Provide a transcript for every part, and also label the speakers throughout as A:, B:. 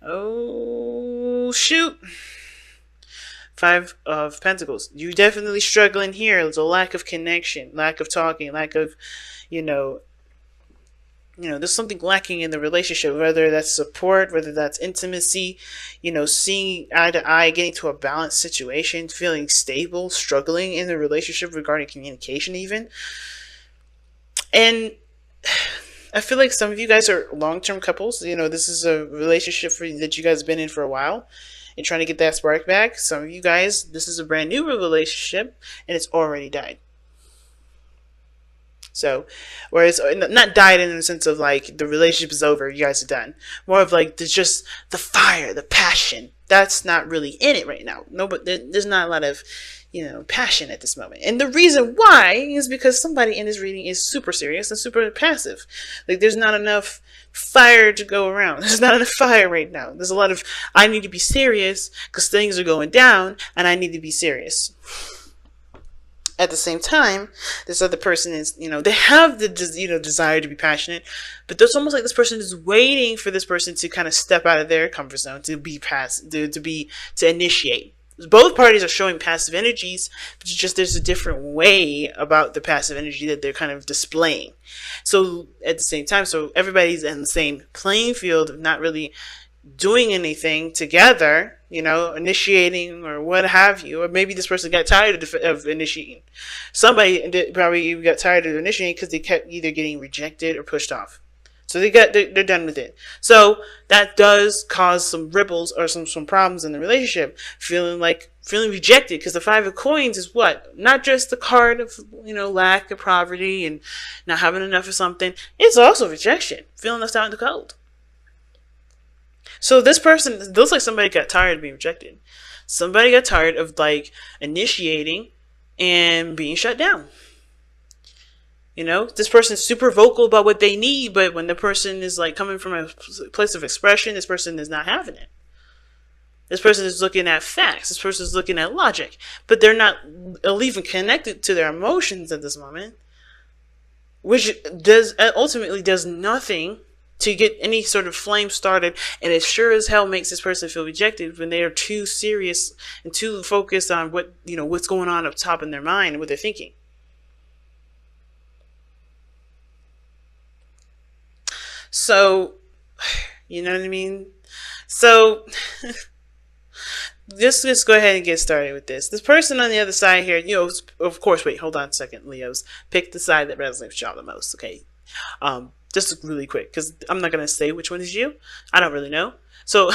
A: Oh, shoot. Five of Pentacles. You definitely struggling here. There's a lack of connection, lack of talking, lack of, you know, there's something lacking in the relationship, whether that's support, whether that's intimacy, seeing eye to eye, getting to a balanced situation, feeling stable, struggling in the relationship regarding communication even. And I feel like some of you guys are long-term couples. This is a relationship that you guys have been in for a while and trying to get that spark back. Some of you guys, this is a brand new relationship and it's already died. So, whereas not died in the sense of like the relationship is over, you guys are done. More of like there's just the fire, the passion. That's not really in it right now. No, but there's not a lot of, passion at this moment. And the reason why is because somebody in this reading is super serious and super passive. Like there's not enough fire to go around. There's not enough fire right now. There's a lot of I need to be serious because things are going down and I need to be serious. At the same time, this other person is, they have the, desire to be passionate, but it's almost like this person is waiting for this person to kind of step out of their comfort zone, to be to initiate. Both parties are showing passive energies, but it's just there's a different way about the passive energy that they're kind of displaying. So at the same time, so everybody's in the same playing field, not really doing anything together, initiating or what have you, or maybe this person got tired of initiating. Somebody probably got tired of initiating because they kept either getting rejected or pushed off. So they're done with it. So that does cause some ripples or some problems in the relationship. Feeling rejected, because the Five of Coins is what? Not just the card of lack of poverty and not having enough of something. It's also rejection, feeling left out in the cold. So this person, it looks like somebody got tired of being rejected. Somebody got tired of initiating and being shut down. This person's super vocal about what they need, but when the person is coming from a place of expression, this person is not having it. This person is looking at facts. This person is looking at logic, but they're not even connected to their emotions at this moment, which ultimately does nothing to get any sort of flame started, and it sure as hell makes this person feel rejected when they are too serious and too focused on what's going on up top in their mind and what they're thinking. So, you know what I mean? So, just go ahead and get started with this. This person on the other side here, of course, wait, hold on a second, Leos. Pick the side that resonates with y'all the most, okay? Just really quick, because I'm not going to say which one is you. I don't really know. So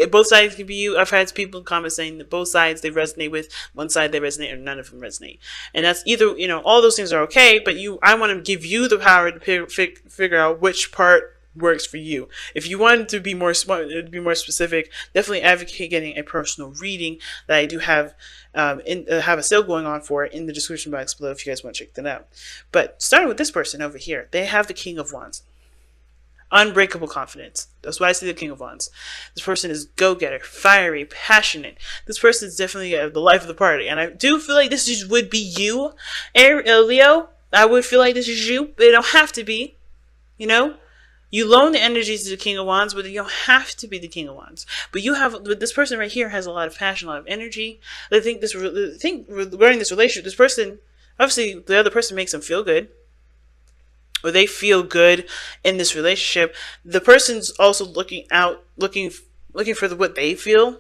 A: both sides can be you. I've had people comment saying that both sides they resonate with, one side they resonate, or none of them resonate. And that's either, all those things are okay, but I want to give you the power to figure out which part works for you. If you want to be more specific, definitely advocate getting a personal reading that I do have have a sale going on for it in the description box below if you guys want to check that out. But starting with this person over here, they have the King of Wands. Unbreakable confidence. That's why I see the King of Wands. This person is go-getter, fiery, passionate. This person is definitely the life of the party. And I do feel like this would be you, Leo. I would feel like this is you, but it don't have to be. You loan the energies to the King of Wands, but you don't have to be the King of Wands. But this person right here has a lot of passion, a lot of energy. I think regarding this relationship, this person, obviously the other person makes them feel good, or they feel good in this relationship. The person's also looking for what they feel,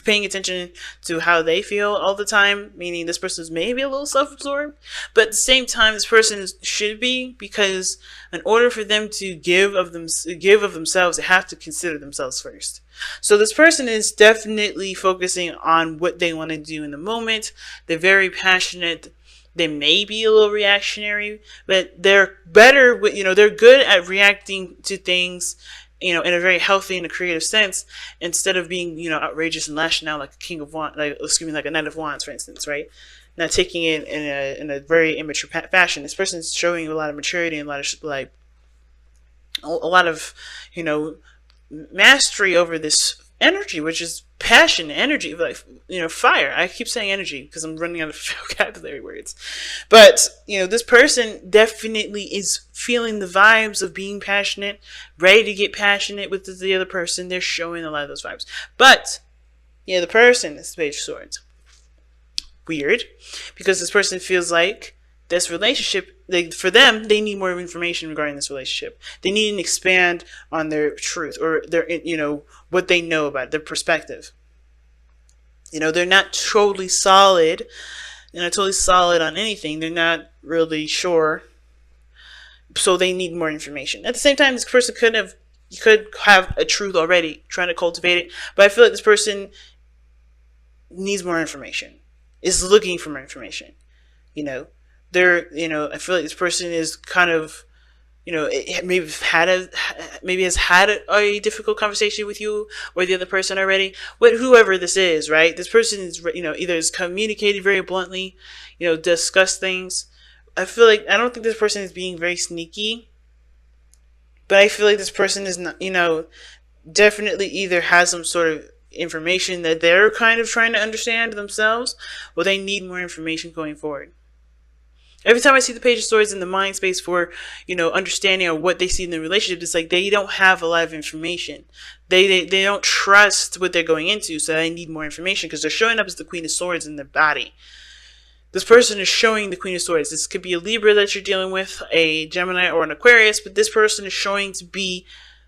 A: paying attention to how they feel all the time, meaning this person's maybe a little self-absorbed, but at the same time this person should be, because in order for them to give of themselves, they have to consider themselves first. So this person is definitely focusing on what they want to do in the moment. They're very passionate. They may be a little reactionary, but they're better with, they're good at reacting to things in a very healthy and a creative sense, instead of being, outrageous and lashing out like a King of Wands, like a Knight of Wands, for instance, right? Not taking it in a very immature fashion. This person's showing a lot of maturity and a lot of mastery over this energy, which is passion, energy, like, fire. I keep saying energy because I'm running out of vocabulary words. But, this person definitely is feeling the vibes of being passionate, ready to get passionate with the other person. They're showing a lot of those vibes. But, the person is the Page of Swords. Weird, because this person feels like this relationship, for them, they need more information regarding this relationship. They need to expand on their truth, or their, what they know about it, their perspective. They're not totally solid. They're not totally solid on anything. They're not really sure. So they need more information. At the same time, this person could have a truth already, trying to cultivate it. But I feel like this person needs more information. Is looking for more information. I feel like this person is kind of, maybe has had a difficult conversation with you or the other person already. Whoever this is, right? This person is, either is communicated very bluntly, discuss things. I feel like, I don't think this person is being very sneaky, but I feel like this person is not, definitely either has some sort of information that they're kind of trying to understand themselves, or they need more information going forward. Every time I see the Page of Swords in the mind space for, understanding or what they see in the relationship, it's like they don't have a lot of information. They don't trust what they're going into, so they need more information because they're showing up as the Queen of Swords in their body. This person is showing the Queen of Swords. This could be a Libra that you're dealing with, a Gemini, or an Aquarius, but this person is showing to be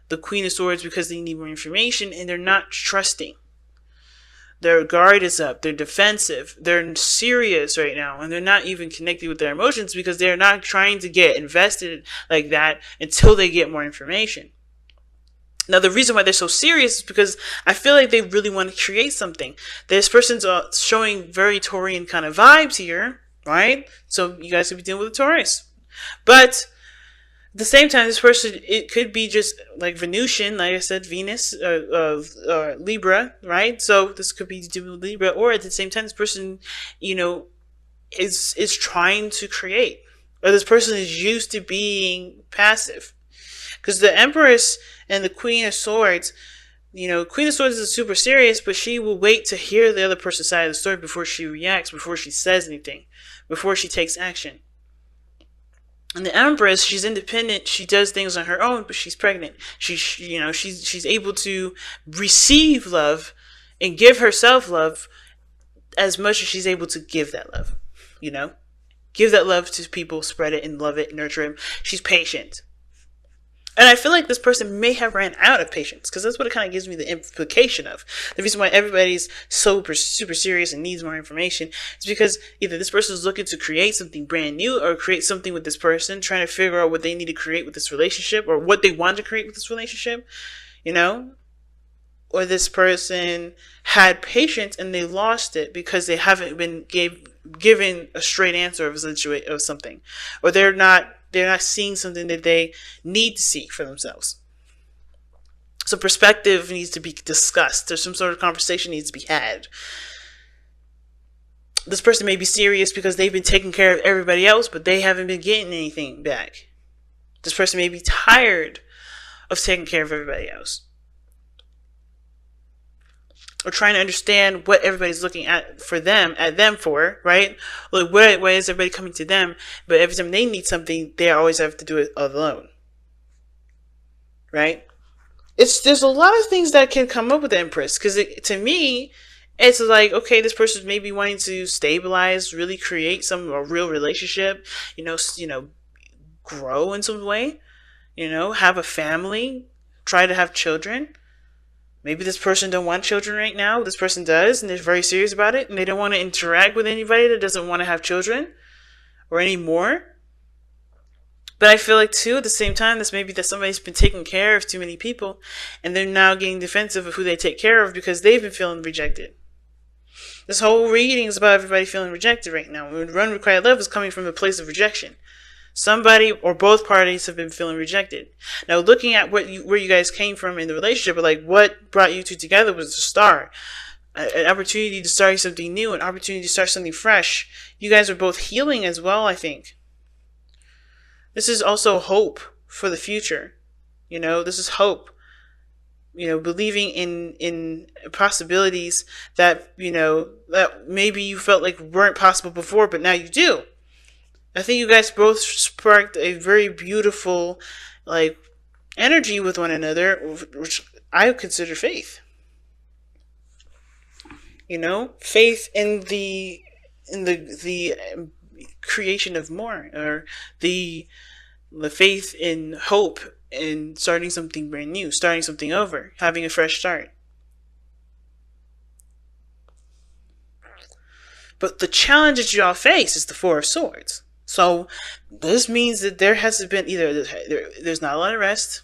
A: the Queen of Swords because they need more information and they're not trusting. Their guard is up. They're defensive. They're serious right now, and they're not even connected with their emotions because they're not trying to get invested like that until they get more information. Now, the reason why they're so serious is because I feel like they really want to create something. This person's showing very Taurian kind of vibes here, right? So you guys could be dealing with a Taurus. But at the same time, this person, it could be just like Venusian, like I said, Venus, Libra, right? So this could be dealing with Libra, or at the same time, this person, is trying to create, or this person is used to being passive. Because the Empress and the Queen of Swords, Queen of Swords is super serious, but she will wait to hear the other person's side of the story before she reacts, before she says anything, before she takes action. And the Empress, she's independent. She does things on her own, but she's pregnant. She's able to receive love and give herself love as much as she's able to give that love. Give that love to people, spread it and love it, nurture it. She's patient. And I feel like this person may have ran out of patience, because that's what it kind of gives me the implication of. The reason why everybody's so super serious and needs more information is because either this person is looking to create something brand new, or create something with this person, trying to figure out what they need to create with this relationship, or what they want to create with this relationship, Or this person had patience and they lost it because they haven't been given a straight answer of something, or they're not seeing something that they need to see for themselves. So perspective needs to be discussed. There's some sort of conversation needs to be had. This person may be serious because they've been taking care of everybody else, but they haven't been getting anything back. This person may be tired of taking care of everybody else, or trying to understand what everybody's looking at them for, right? Like, why is everybody coming to them? But every time they need something, they always have to do it alone, right? There's a lot of things that can come up with the Empress, because to me, it's like, okay, this person's maybe wanting to stabilize, really create a real relationship, grow in some way, have a family, try to have children. Maybe this person don't want children right now. This person does, and they're very serious about it, and they don't want to interact with anybody that doesn't want to have children or any more. But I feel like, too, at the same time, this may be that somebody's been taking care of too many people, and they're now getting defensive of who they take care of because they've been feeling rejected. This whole reading is about everybody feeling rejected right now. When Unrequited Love is coming from a place of rejection. Somebody or both parties have been feeling rejected. Now, looking at where you guys came from in the relationship, like what brought you two together was the star. An opportunity to start something new, an opportunity to start something fresh. You guys are both healing as well, I think. This is also hope for the future. This is hope. believing in possibilities that that maybe you felt like weren't possible before, but now you do. I think you guys both sparked a very beautiful, like, energy with one another, which I consider faith. Faith in the creation of more, or the faith in hope in starting something brand new, starting something over, having a fresh start. But the challenge that y'all face is the Four of Swords. So this means that there has been either there's not a lot of rest,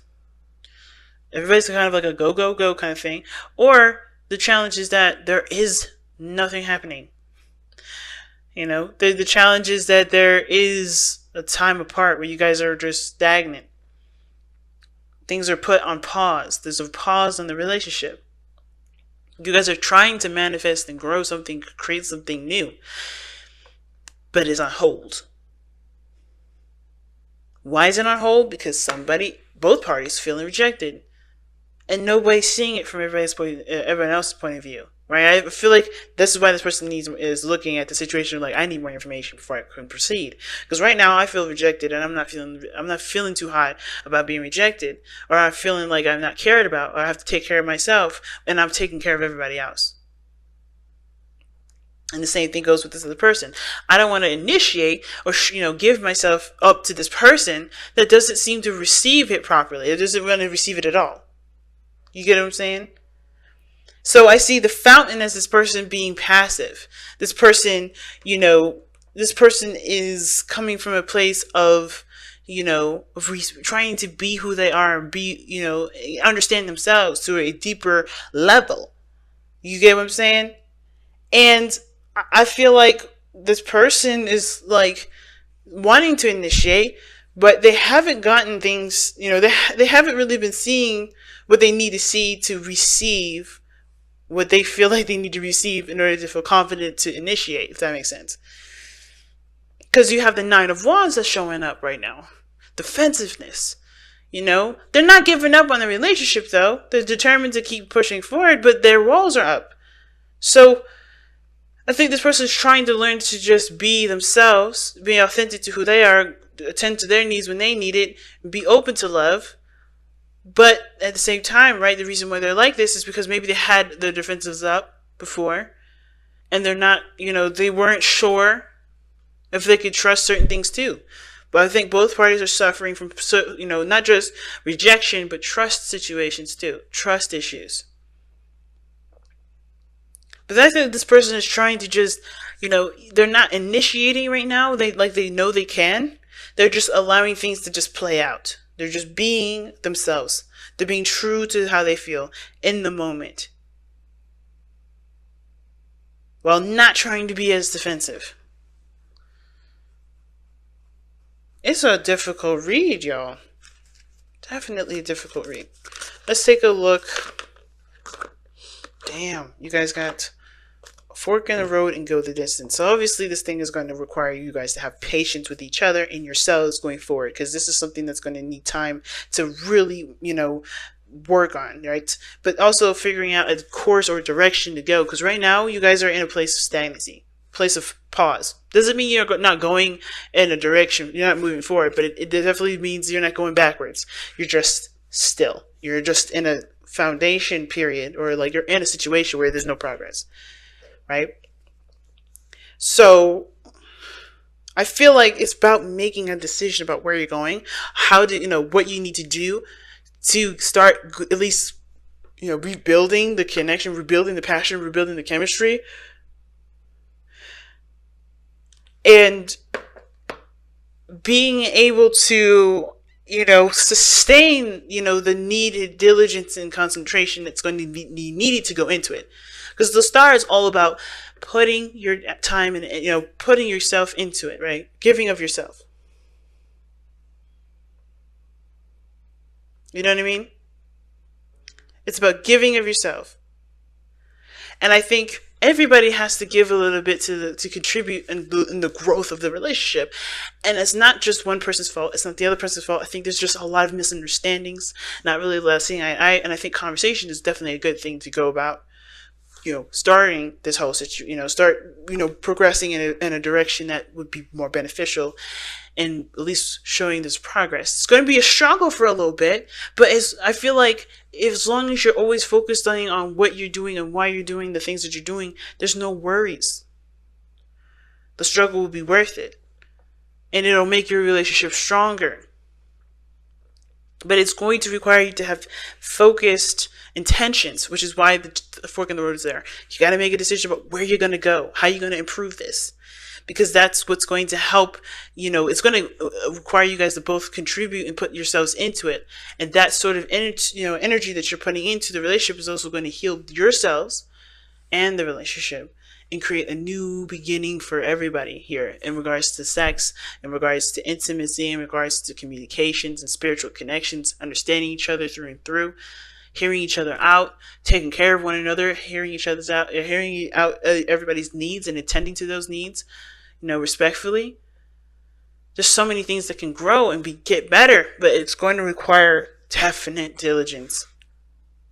A: everybody's kind of like a go go go kind of thing, or the challenge is that there is nothing happening. The challenge is that there is a time apart where you guys are just stagnant. Things are put on pause. There's a pause in the relationship. You guys are trying to manifest and grow something, create something new, but it's on hold. Why is it on hold? Because both parties feeling rejected, and nobody's seeing it from everyone else's point of view. Right? I feel like this is why this person is looking at the situation like, I need more information before I can proceed. Because right now I feel rejected, and I'm not feeling too hot about being rejected, or I'm feeling like I'm not cared about, or I have to take care of myself, and I'm taking care of everybody else. And the same thing goes with this other person. I don't want to initiate or give myself up to this person that doesn't seem to receive it properly. It doesn't want to receive it at all. You get what I'm saying? So I see the fountain as this person being passive. This person is coming from a place of, trying to be who they are and understand themselves to a deeper level. You get what I'm saying? And I feel like this person is like wanting to initiate, but they haven't gotten things, they haven't really been seeing what they need to see to receive what they feel like they need to receive in order to feel confident to initiate, if that makes sense. Because you have the Nine of Wands that's showing up right now. Defensiveness. They're not giving up on the relationship, though. They're determined to keep pushing forward, but their walls are up. So I think this person is trying to learn to just be themselves, be authentic to who they are, attend to their needs when they need it, be open to love. But at the same time, right, the reason why they're like this is because maybe they had their defenses up before, and they're not, they weren't sure if they could trust certain things too. But I think both parties are suffering from, not just rejection, but trust situations too, trust issues. But I think this person is trying to just, they're not initiating right now. They know they can. They're just allowing things to just play out. They're just being themselves. They're being true to how they feel in the moment, while not trying to be as defensive. It's a difficult read, y'all. Definitely a difficult read. Let's take a look. Damn, you guys got a fork in the road and go the distance. So obviously this thing is going to require you guys to have patience with each other and yourselves going forward, because this is something that's going to need time to really, work on, right? But also figuring out a course or direction to go, because right now you guys are in a place of stagnancy, place of pause. Doesn't mean you're not going in a direction, you're not moving forward, but it definitely means you're not going backwards. You're just still. You're just in a foundation period, or like you're in a situation where there's no progress, right? So I feel like it's about making a decision about where you're going, how to, what you need to do to start at least, rebuilding the connection, rebuilding the passion, rebuilding the chemistry, and being able to, sustain, the needed diligence and concentration that's going to be needed to go into it. Because the star is all about putting your time and, putting yourself into it, right? Giving of yourself. You know what I mean? It's about giving of yourself. And I think everybody has to give a little bit to contribute in the growth of the relationship. And it's not just one person's fault. It's not the other person's fault. I think there's just a lot of misunderstandings, not really seeing eye to eye. And I think conversation is definitely a good thing to go about, starting this whole situation, start, progressing in a direction that would be more beneficial, and at least showing this progress. It's going to be a struggle for a little bit, but I feel like as long as you're always focused on what you're doing and why you're doing the things that you're doing, there's no worries. The struggle will be worth it, and it'll make your relationship stronger. But it's going to require you to have focused intentions, which is why the fork in the road is there. You got to make a decision about where you're going to go, how you're going to improve this, because that's what's going to help. It's going to require you guys to both contribute and put yourselves into it, and that sort of energy that you're putting into the relationship is also going to heal yourselves and the relationship, and create a new beginning for everybody here in regards to sex, in regards to intimacy, in regards to communications and spiritual connections, understanding each other through and through, hearing each other out, taking care of one another, hearing out everybody's needs and attending to those needs, respectfully. There's so many things that can grow and get better, but it's going to require definite diligence.